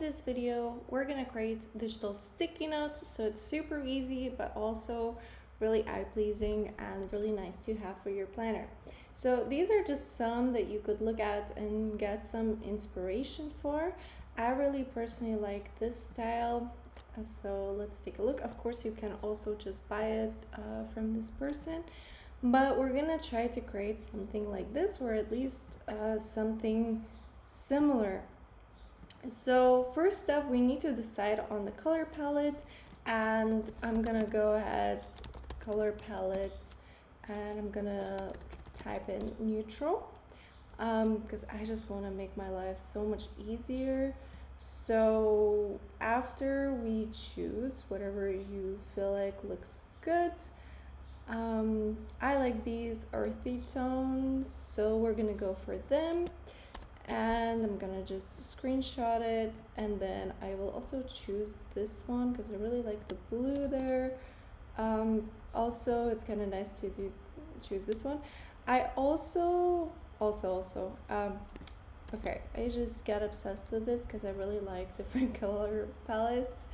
this video, we're gonna create digital sticky notes, so it's super easy but also really eye-pleasing and really nice to have for your planner. So these are just some that you could look at and get some inspiration for. I really personally like this style, so let's take a look. Of course, you can also just buy it from this person, but we're gonna try to create something like this, or at least something similar. So first up, we need to decide on the color palette, and I'm gonna go ahead, color palette, and I'm gonna type in neutral because I just want to make my life so much easier. So after we choose whatever you feel like looks good, I like these earthy tones, so we're gonna go for them. And I'm gonna just screenshot it, and then I will also choose this one because I really like the blue there. Also, it's kind of nice to choose this one. I also okay, I just get obsessed with this because I really like different color palettes.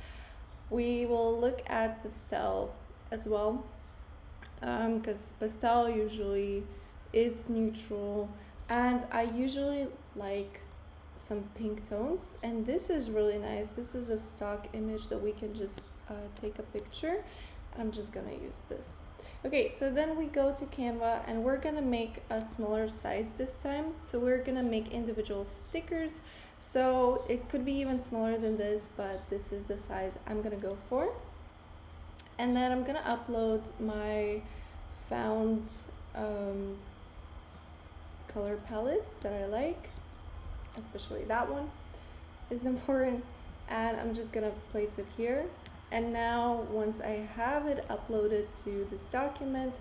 We will look at pastel as well, because pastel usually is neutral, and I usually like some pink tones, and this is really nice. This is a stock image that we can just take a picture. I'm just gonna use this. Okay, so then we go to Canva, and we're gonna make a smaller size this time. So we're gonna make individual stickers, so it could be even smaller than this, but this is the size I'm gonna go for. And then I'm gonna upload my found color palettes that I like, especially that one is important, and I'm just gonna place it here. And now once I have it uploaded to this document,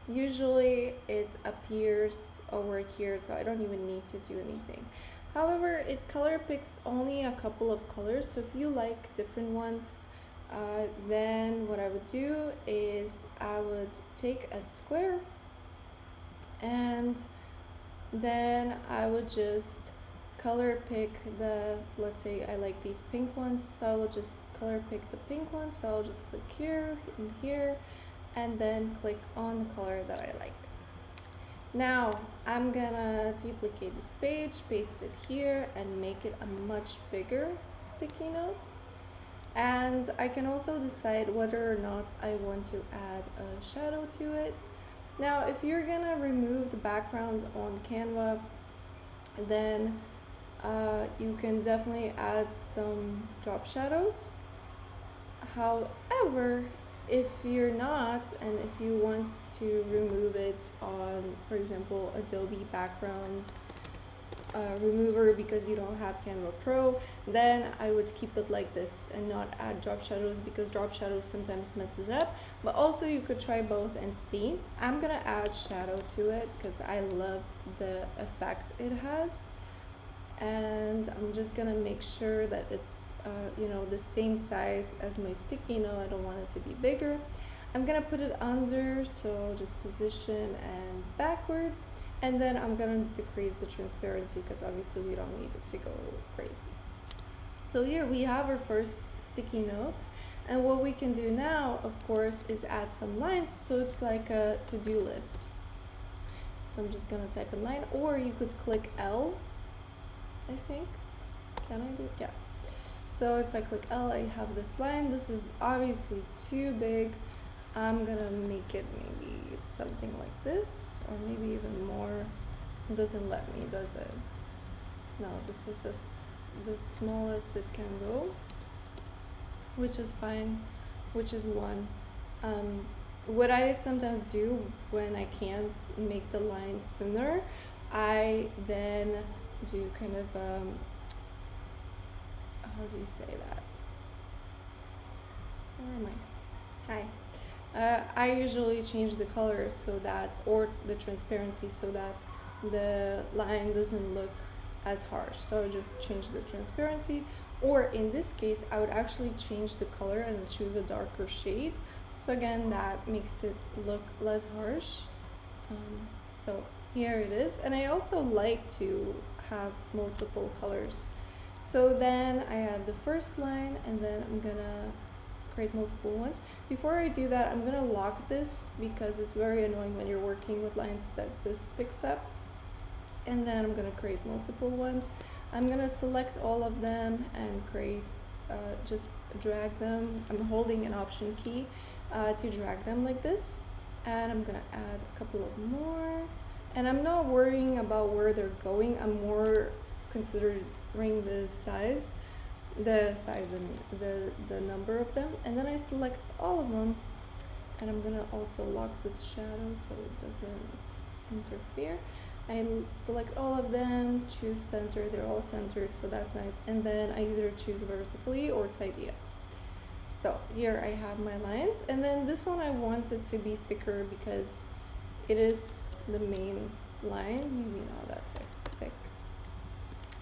usually it appears over here, so I don't even need to do anything. However, it color picks only a couple of colors, so if you like different ones, then what I would do is I would take a square, and then I would just color pick let's say I like these pink ones, so I will just color pick the pink ones. So I'll just click here and here, and then click on the color that I like. Now I'm gonna duplicate this page, paste it here, and make it a much bigger sticky note. And I can also decide whether or not I want to add a shadow to it. Now, if you're gonna remove the background on Canva, then you can definitely add some drop shadows. However, if you're not, and if you want to remove it on, for example, Adobe background remover because you don't have Canva Pro, then I would keep it like this and not add drop shadows, because drop shadows sometimes messes up. But also you could try both and see. I'm gonna add shadow to it because I love the effect it has, and I'm just gonna make sure that it's the same size as my sticky note. I don't want it to be bigger. I'm gonna put it under, so just position and backward. And then I'm gonna decrease the transparency because obviously we don't need it to go crazy. So here we have our first sticky note. And what we can do now, of course, is add some lines, so it's like a to-do list. So I'm just gonna type in line, or you could click L, I think. Can I do it? Yeah. So if I click L, I have this line. This is obviously too big. I'm gonna make it maybe something like this, or maybe even more. It doesn't let me, does it? No, this is the smallest it can go, which is fine, which is 1. What I sometimes do when I can't make the line thinner, I then do kind of how do you say that? Where am I? Hi. I usually change the color so that, or the transparency, so that the line doesn't look as harsh. So I just change the transparency, or in this case, I would actually change the color and choose a darker shade. So again, that makes it look less harsh. So here it is. And I also like to have multiple colors. So then I have the first line, and then I'm gonna create multiple ones. Before I do that, I'm gonna lock this because it's very annoying when you're working with lines that this picks up. And then I'm gonna create multiple ones. I'm gonna select all of them and create, just drag them. I'm holding an option key to drag them like this. And I'm gonna add a couple of more. And I'm not worrying about where they're going. I'm more considering the size. The number of them. And then I select all of them. And I'm gonna also lock this shadow so it doesn't interfere. I select all of them, choose center, they're all centered, so that's nice. And then I either choose vertically or tidy up. So here I have my lines, and then this one I want it to be thicker because it is the main line, maybe not that thick.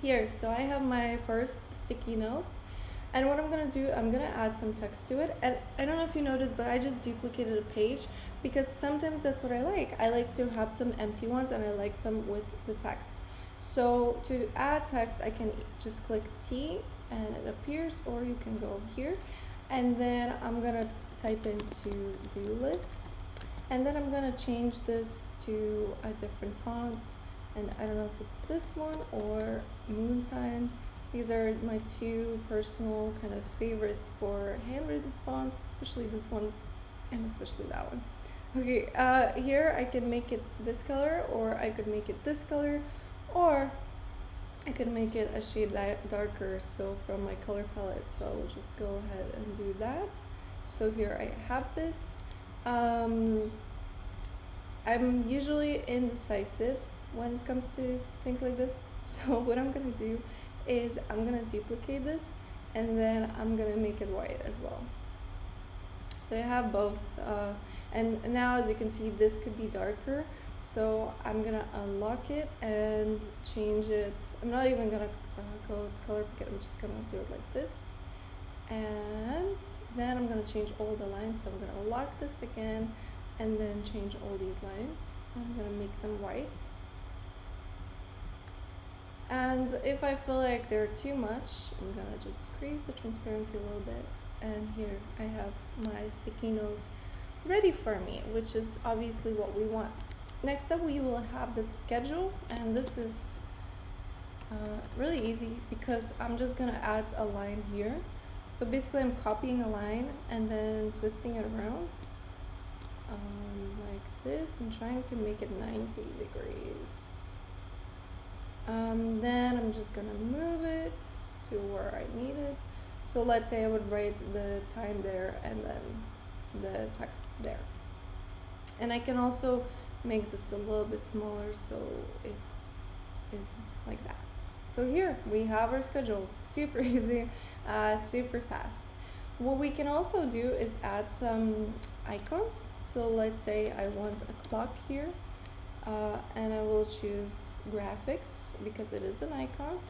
Here, so I have my first sticky note, and what I'm gonna do, I'm gonna add some text to it. And I don't know if you noticed, but I just duplicated a page because sometimes that's what I like. I like to have some empty ones and I like some with the text. So to add text, I can just click T and it appears, or you can go here. And then I'm gonna type in to-do list. And then I'm gonna change this to a different font. And I don't know if it's this one or moon sign. These are my two personal kind of favorites for handwritten fonts, especially this one and especially that one. Okay, here I can make it this color, or I could make it this color, or I could make it a shade darker, so from my color palette. So I will just go ahead and do that. So here I have this. I'm usually indecisive when it comes to things like this. So what I'm gonna do is I'm gonna duplicate this, and then I'm gonna make it white as well. So I have both, and now as you can see, this could be darker. So I'm gonna unlock it and change it. I'm not even gonna go with color picker. I'm just gonna do it like this. And then I'm gonna change all the lines. So I'm gonna unlock this again, and then change all these lines. I'm gonna make them white. And if I feel like they're too much, I'm gonna just decrease the transparency a little bit. And here I have my sticky note ready for me, which is obviously what we want. Next up, we will have the schedule, and this is really easy because I'm just gonna add a line here. So basically I'm copying a line and then twisting it around like this and trying to make it 90 degrees. Then I'm just gonna move it to where I need it. So let's say I would write the time there and then the text there. And I can also make this a little bit smaller so it is like that. So here we have our schedule, super easy, super fast. What we can also do is add some icons. So let's say I want a clock here. And I will choose graphics because it is an icon,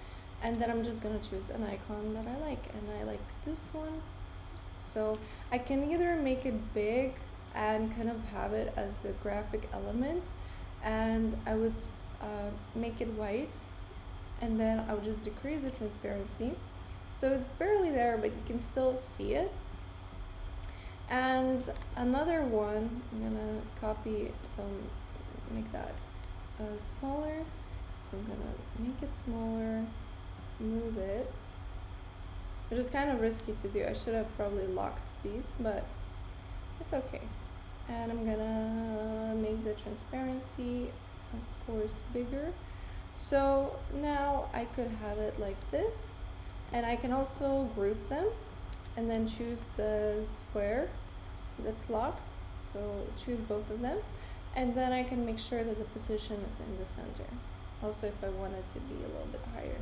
and then I'm just gonna choose an icon that I like, and I like this one. So I can either make it big and kind of have it as a graphic element, and I would make it white, and then I would just decrease the transparency so it's barely there but you can still see it. And another one, I'm gonna copy some, make that smaller. So I'm gonna make it smaller, move it, which is kind of risky to do. I should have probably locked these, but it's okay. And I'm gonna make the transparency, of course, bigger. So now I could have it like this, and I can also group them and then choose the square that's locked. So choose both of them. And then I can make sure that the position is in the center. Also, if I want it to be a little bit higher.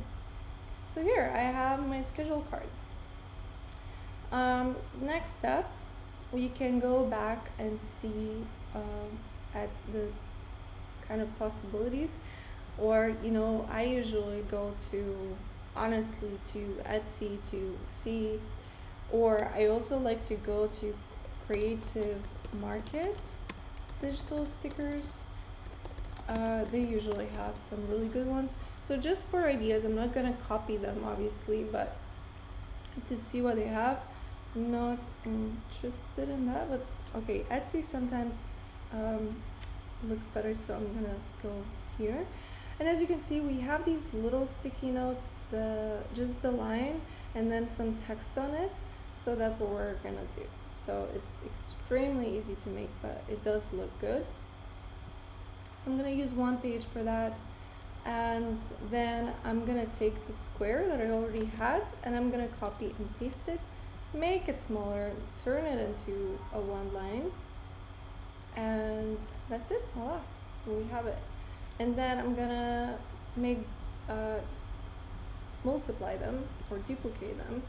So here I have my schedule card. Next up, we can go back and see at the kind of possibilities, or I usually go to honestly to Etsy to see, or I also like to go to Creative Market digital stickers. They usually have some really good ones. So just for ideas, I'm not gonna copy them obviously, but to see what they have. I'm not interested in that, but okay, Etsy sometimes looks better, so I'm gonna go here. And as you can see, we have these little sticky notes, just the line and then some text on it. So that's what we're gonna do. So it's extremely easy to make, but it does look good. So I'm gonna use one page for that. And then I'm gonna take the square that I already had and I'm gonna copy and paste it, make it smaller, turn it into a one line, and that's it. Voila, we have it. And then I'm gonna multiply them or duplicate them.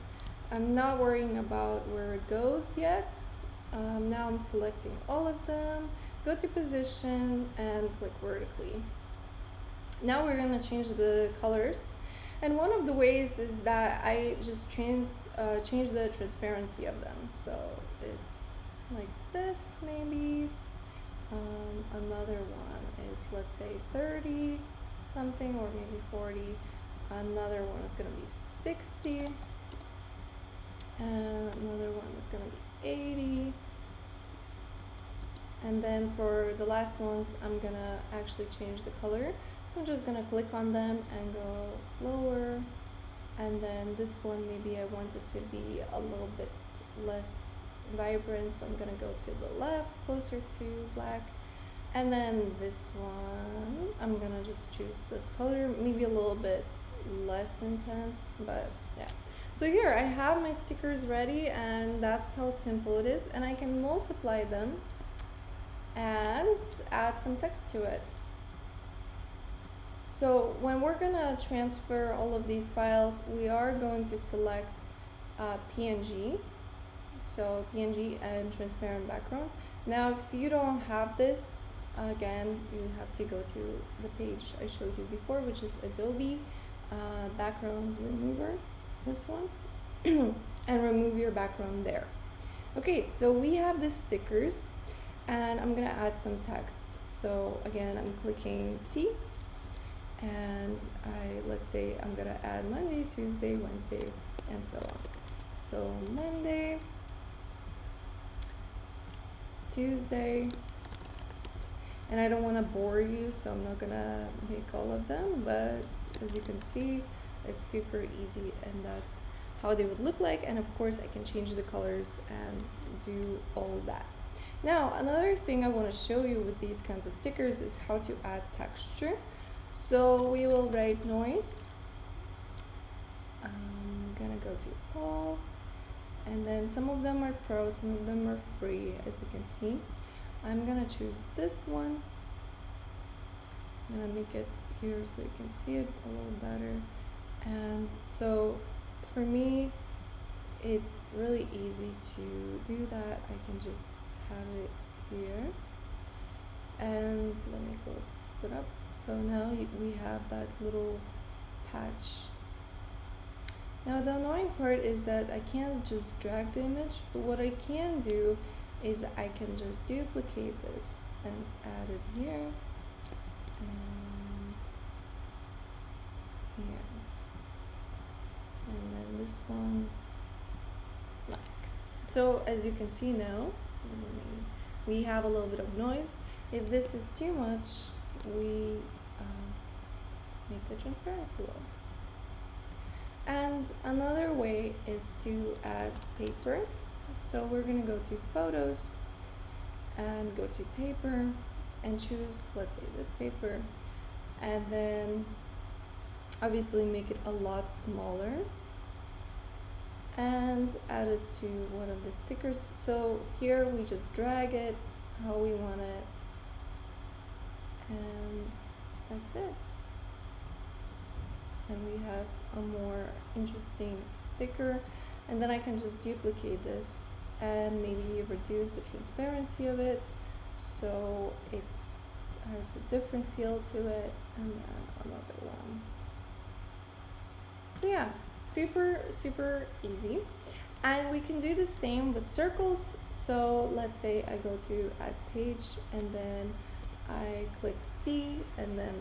I'm not worrying about where it goes yet. Now I'm selecting all of them, go to position and click vertically. Now we're gonna change the colors. And one of the ways is that I just change the transparency of them. So it's like this maybe. Another one is, let's say 30 something or maybe 40. Another one is gonna be 60. And another one is gonna be 80. And then for the last ones, I'm gonna actually change the color. So I'm just gonna click on them and go lower. And then this one, maybe I want it to be a little bit less vibrant, so I'm gonna go to the left, closer to black. And then this one, I'm gonna just choose this color, maybe a little bit less intense, but yeah. So here I have my stickers ready, and that's how simple it is. And I can multiply them and add some text to it. So when we're gonna transfer all of these files, we are going to select PNG. So PNG and transparent background. Now, if you don't have this, again, you have to go to the page I showed you before, which is Adobe Backgrounds Remover, this one, and remove your background there. Okay, so we have the stickers, and I'm gonna add some text. So again, I'm clicking T, and let's say I'm gonna add Monday, Tuesday, Wednesday, and so on. So Monday, Tuesday, and I don't want to bore you, so I'm not gonna make all of them, but as you can see, it's super easy, and that's how they would look like. And of course I can change the colors and do all that. Now another thing I want to show you with these kinds of stickers is how to add texture. So we will write noise. I'm gonna go to all, and then some of them are pro, some of them are free, as you can see. I'm gonna choose this one. I'm gonna make it here so you can see it a little better. And so for me, it's really easy to do that. I can just have it here. And let me close it up. So now we have that little patch. Now the annoying part is that I can't just drag the image, but what I can do is I can just duplicate this and add it here and here, and then this one black. So as you can see now, we have a little bit of noise. If this is too much, we make the transparency low. And another way is to add paper. So we're gonna go to photos and go to paper and choose, let's say, this paper, and then obviously make it a lot smaller and add it to one of the stickers. So here we just drag it how we want it, and that's it. And we have a more interesting sticker, and then I can just duplicate this and maybe reduce the transparency of it so it has a different feel to it, and then another one. So yeah, super easy. And we can do the same with circles. So let's say I go to add page, and then I click C, and then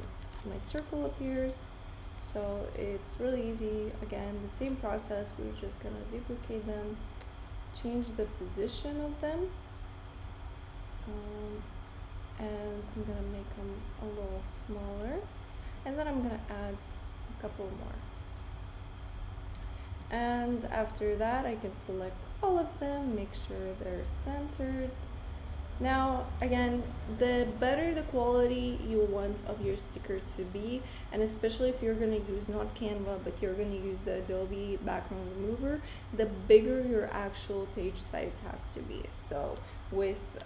my circle appears. So it's really easy. Again, the same process. We're just gonna duplicate them, change the position of them, and I'm gonna make them a little smaller, and then I'm gonna add a couple more. And after that, I can select all of them, make sure they're centered. Now, again, the better the quality you want of your sticker to be, and especially if you're going to use not Canva, but you're going to use the Adobe background remover, the bigger your actual page size has to be. So with,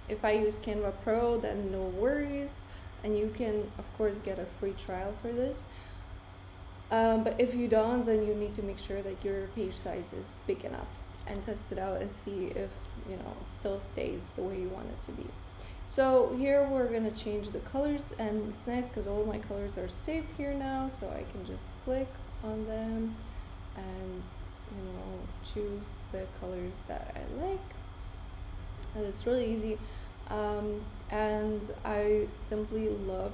if I use Canva Pro, then no worries, and you can, of course, get a free trial for this. But if you don't, then you need to make sure that your page size is big enough and test it out and see if it still stays the way you want it to be. So here we're gonna change the colors, and it's nice because all my colors are saved here now, so I can just click on them and choose the colors that I like. And it's really easy, and I simply love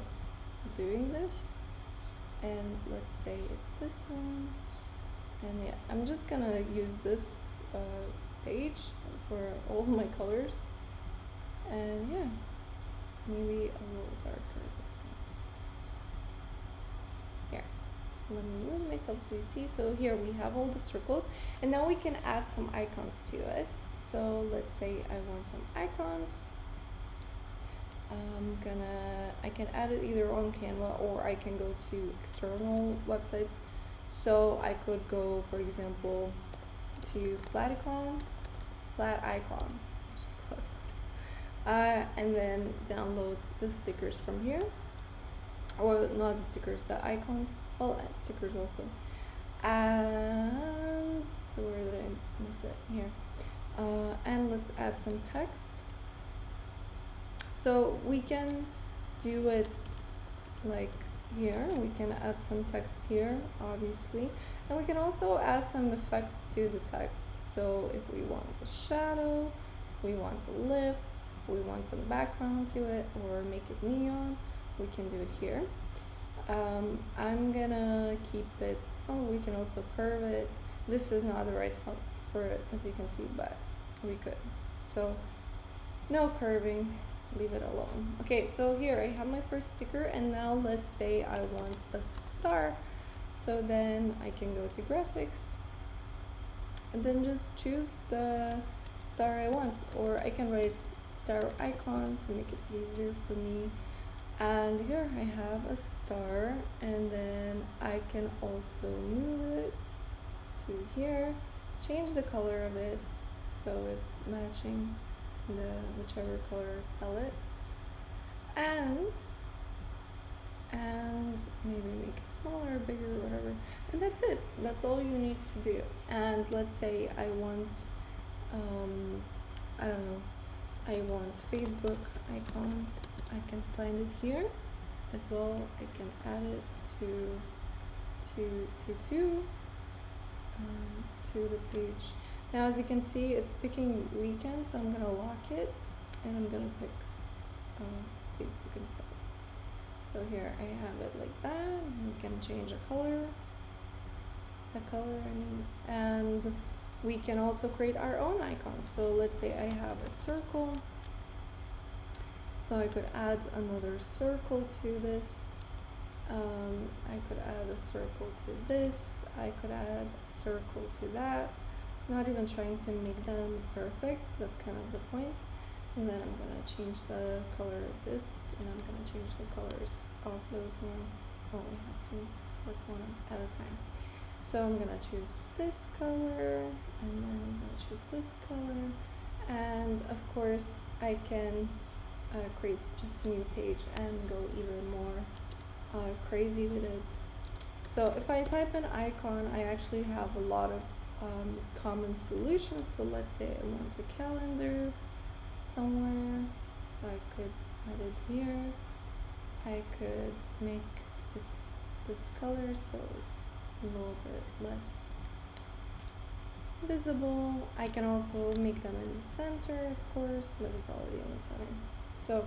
doing this. And let's say it's this one, and yeah, I'm just gonna use this page for all my colors, and yeah, maybe a little darker this one. Here, so let me move myself so you see. So here we have all the circles, and now we can add some icons to it. So let's say I want some icons. I can add it either on Canva, or I can go to external websites. So I could go, for example, to flat icon, just call it, and then download the stickers from here, or not the stickers, the icons. I'll add stickers also. And so where did I miss it? Here. And let's add some text. So we can do it like here. We can add some text here, obviously, and we can also add some effects to the text. So if we want a shadow, we want a lift, if we want some background to it, or make it neon, we can do it here. I'm gonna keep it. Oh, we can also curve it. This is not the right font for it, as you can see, but we could. So no curving. Leave it alone. Okay, so here I have my first sticker, and now let's say I want a star. So then I can go to graphics and then just choose the star I want, or I can write star icon to make it easier for me. And here I have a star, and then I can also move it to here, change the color of it so it's matching the whichever color palette, and maybe make it smaller, bigger, whatever, and that's it. That's all you need to do. And let's say I want I don't know, I want Facebook icon. I can find it here as well. I can add it to the page. Now, as you can see, it's picking weekend, so I'm gonna lock it, and I'm gonna pick Facebook instead. So here I have it like that. We can change the color, and we can also create our own icons. So let's say I have a circle, so I could add another circle to this. I could add a circle to this. I could add a circle to that. Not even trying to make them perfect, that's kind of the point. And then I'm gonna change the color of this, and I'm gonna change the colors of those ones. Oh, we have to select one at a time. So I'm gonna choose this color, and then I'm gonna choose this color, and of course I can create just a new page and go even more crazy with it. So if I type an icon, I actually have a lot of common solutions. So let's say I want a calendar somewhere, so I could add it here. I could make it this color so it's a little bit less visible. I can also make them in the center, of course, but it's already in the center. So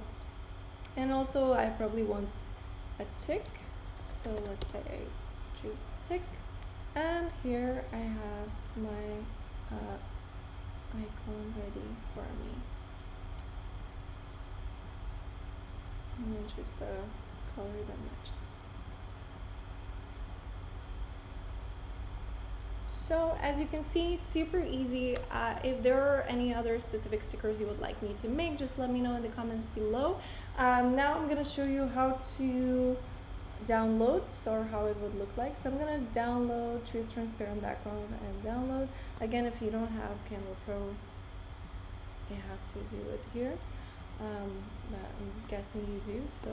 And also I probably want a tick, so let's say I choose a tick, and here I have my icon ready for me. And then choose the color that matches. So as you can see, it's super easy. If there are any other specific stickers you would like me to make, just let me know in the comments below. Now I'm gonna show you how to download, or how it would look like. So I'm gonna download, choose transparent background and download. Again, if you don't have Canva Pro, you have to do it here. But I'm guessing you do. So,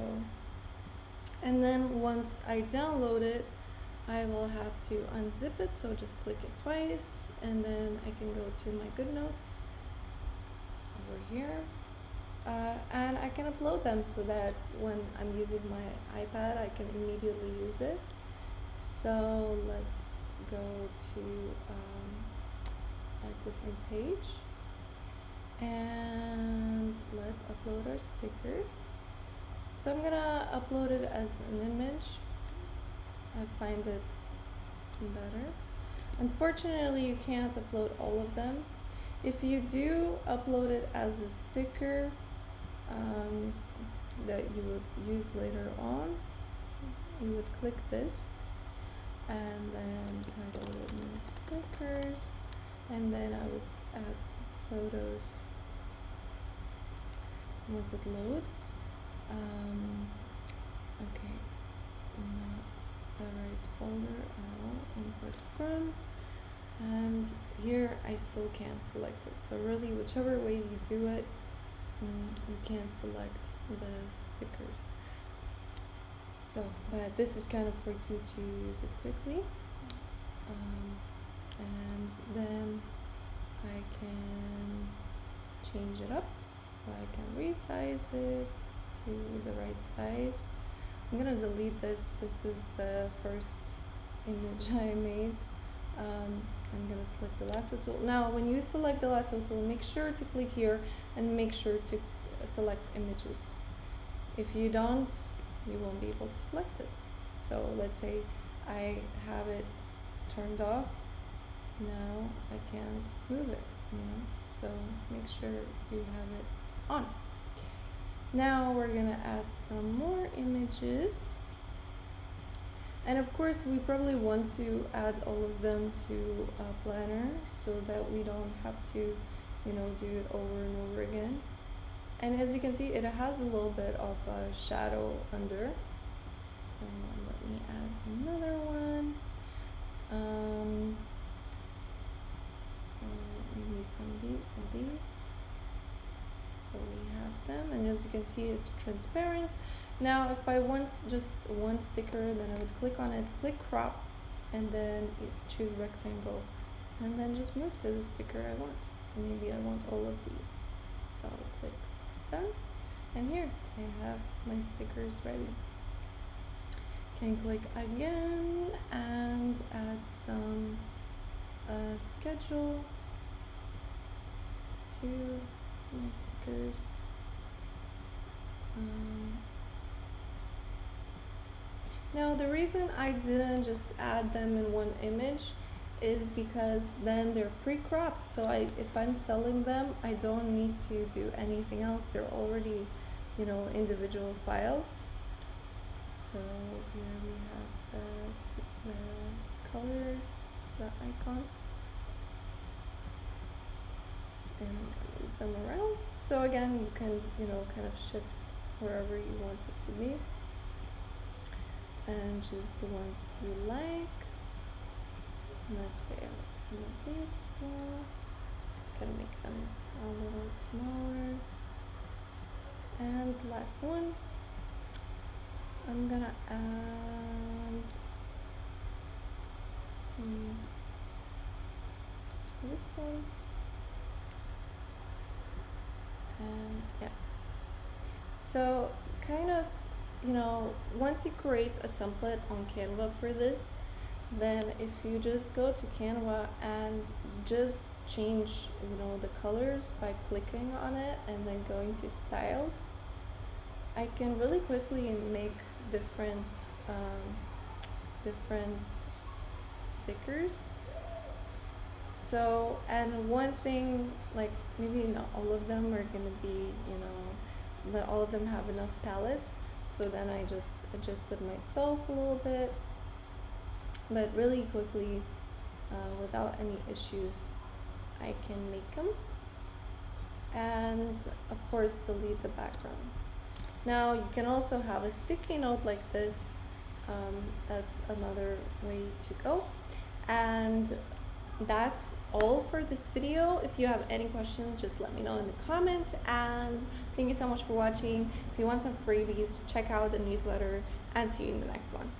and then once I download it, I will have to unzip it, so just click it twice, and then I can go to my GoodNotes over here, and I can upload them so that when I'm using my iPad, I can immediately use it. So let's go to a different page, and let's upload our sticker. So I'm gonna upload it as an image. I find it better. Unfortunately, you can't upload all of them. If you do upload it as a sticker that you would use later on, you would click this and then title it new stickers, and then I would add photos once it loads. Okay, not the right folder at all. Import from, and here I still can't select it, so really whichever way you do it, you can't select the stickers. So but this is kind of for you to use it quickly, and then I can change it up, so I can resize it to the right size. I'm gonna delete this. This is the first image I made. I'm gonna select the lasso tool. Now, when you select the lasso tool, make sure to click here and make sure to select images. If you don't, you won't be able to select it. So let's say I have it turned off. Now I can't move it, so make sure you have it on. Now we're gonna add some more images, and of course we probably want to add all of them to a planner so that we don't have to do it over and over again. And as you can see, it has a little bit of a shadow under, so let me add another one. So maybe some of these. So we have them, and as you can see, it's transparent. Now if I want just one sticker, then I would click on it, click crop, and then choose rectangle, and then just move to the sticker I want. So maybe I want all of these, so I'll click done, and here I have my stickers ready. Can click again and add some schedule to my stickers. Now the reason I didn't just add them in one image is because then they're pre-cropped, so if I'm selling them, I don't need to do anything else. They're already individual files. So here we have the colors, the icons, and move them around. So again, you can kind of shift wherever you want it to be, and choose the ones you like. Let's say I like some of these as well. Can make them a little smaller. And last one, I'm gonna add this one, and yeah. So kind of, once you create a template on Canva for this, then if you just go to Canva and just change the colors by clicking on it and then going to styles, I can really quickly make different different stickers. So, and one thing, like maybe not all of them are gonna be, let all of them have enough palettes. So then I just adjusted myself a little bit, but really quickly, without any issues, I can make them. And of course, delete the background. Now you can also have a sticky note like this. That's another way to go. And that's all for this video. If you have any questions, just let me know in the comments. And thank you so much for watching. If you want some freebies, check out the newsletter, and see you in the next one.